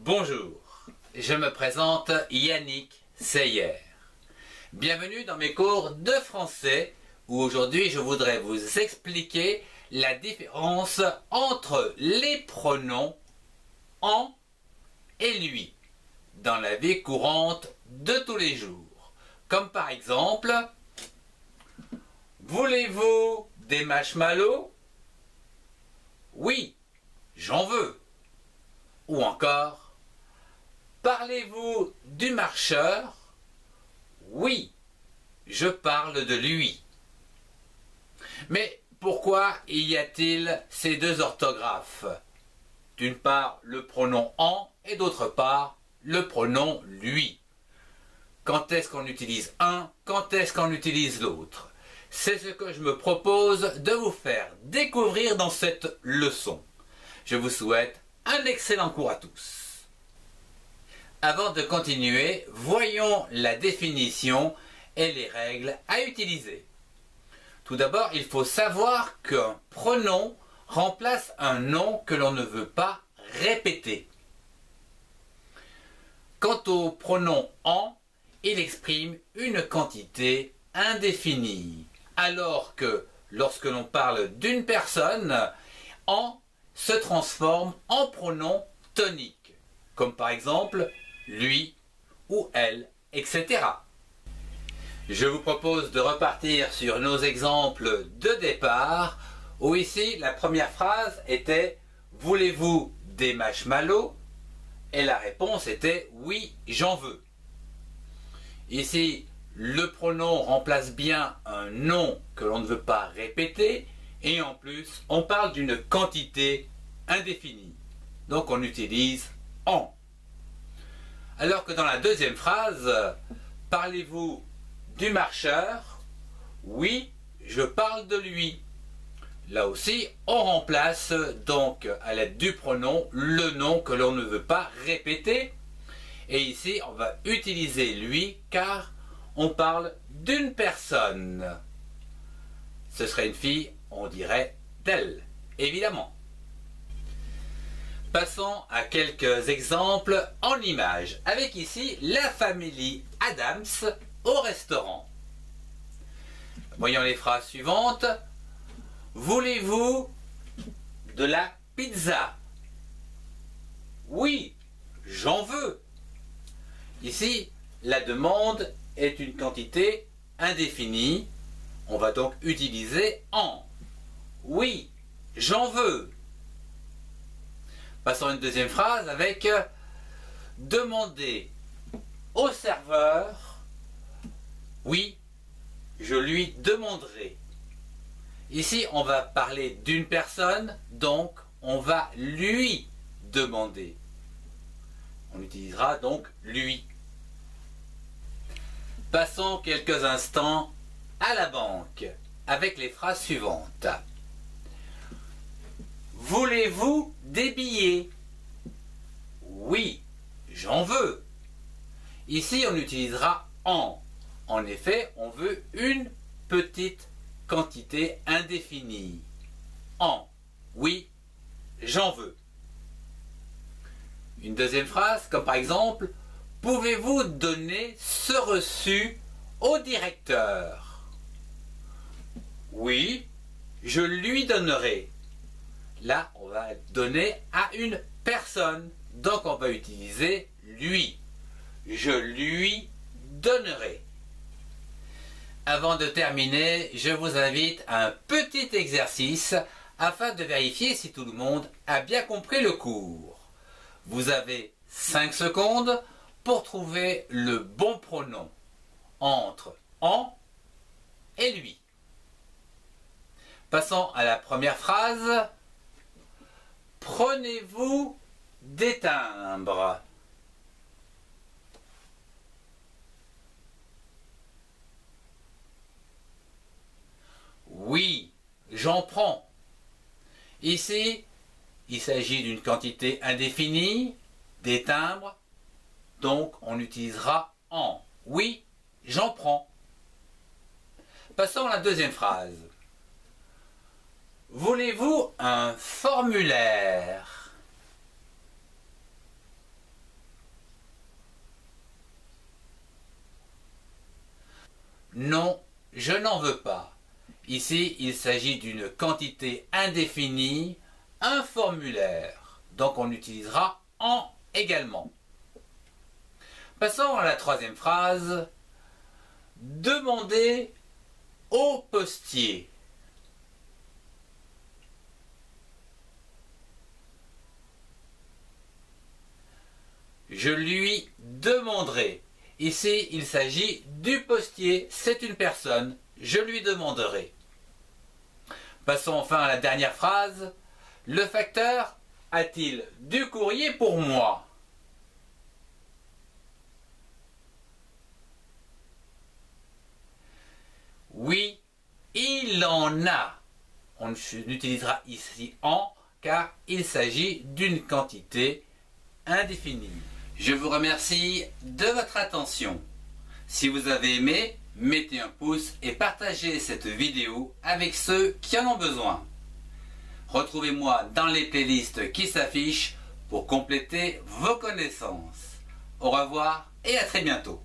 Bonjour, je me présente Yannick Seyer. Bienvenue dans mes cours de français où aujourd'hui je voudrais vous expliquer la différence entre les pronoms en et lui dans la vie courante de tous les jours. Comme par exemple, voulez-vous des marshmallows? Oui, j'en veux. Ou encore, parlez-vous du marcheur? Oui, je parle de lui. Mais pourquoi y a-t-il ces deux orthographes? D'une part, le pronom en et d'autre part, le pronom lui. Quand est-ce qu'on utilise un? Quand est-ce qu'on utilise l'autre? C'est ce que je me propose de vous faire découvrir dans cette leçon. Je vous souhaite un excellent cours à tous. Avant de continuer, voyons la définition et les règles à utiliser. Tout d'abord, il faut savoir qu'un pronom remplace un nom que l'on ne veut pas répéter. Quant au pronom en, il exprime une quantité indéfinie, alors que lorsque l'on parle d'une personne, en se transforme en pronom tonique, comme par exemple lui ou elle, etc. Je vous propose de repartir sur nos exemples de départ, où ici la première phrase était « Voulez-vous des marshmallows ?» et la réponse était « Oui, j'en veux ». Ici, le pronom remplace bien un nom que l'on ne veut pas répéter, et en plus, on parle d'une quantité indéfinie. Donc on utilise « en ». Alors que dans la deuxième phrase, parlez-vous du marcheur? Oui, je parle de lui. Là aussi, on remplace donc à l'aide du pronom le nom que l'on ne veut pas répéter. Et ici, on va utiliser lui car on parle d'une personne. Ce serait une fille, on dirait d'elle, évidemment. Passons à quelques exemples en images, avec ici la famille Adams au restaurant. Voyons les phrases suivantes. Voulez-vous de la pizza? Oui, j'en veux. Ici, la demande est une quantité indéfinie. On va donc utiliser en. Oui, j'en veux. Passons à une deuxième phrase avec demander au serveur. Oui, je lui demanderai. Ici, on va parler d'une personne, donc on va lui demander. On utilisera donc lui. Passons quelques instants à la banque avec les phrases suivantes. Voulez-vous des billets? Oui, j'en veux. Ici, on utilisera en. En effet, on veut une petite quantité indéfinie. En. Oui, j'en veux. Une deuxième phrase, comme par exemple, pouvez-vous donner ce reçu au directeur? Oui, je lui donnerai. Là, on va donner à une personne. Donc, on va utiliser lui. Je lui donnerai. Avant de terminer, je vous invite à un petit exercice afin de vérifier si tout le monde a bien compris le cours. Vous avez 5 secondes pour trouver le bon pronom entre en et lui. Passons à la première phrase. Prenez-vous des timbres? Oui, j'en prends. Ici, il s'agit d'une quantité indéfinie, des timbres, donc on utilisera en. Oui, j'en prends. Passons à la deuxième phrase. Voulez-vous un formulaire? je n'en veux pas. Ici, il s'agit d'une quantité indéfinie, un formulaire. Donc on utilisera en également. Passons à la troisième phrase. Demandez au postier. Je lui demanderai. Ici, il s'agit du postier, c'est une personne. Je lui demanderai. Passons enfin à la dernière phrase. Le facteur a-t-il du courrier pour moi? Oui, il en a. On utilisera ici en car il s'agit d'une quantité indéfinie. Je vous remercie de votre attention. Si vous avez aimé, mettez un pouce et partagez cette vidéo avec ceux qui en ont besoin. Retrouvez-moi dans les playlists qui s'affichent pour compléter vos connaissances. Au revoir et à très bientôt.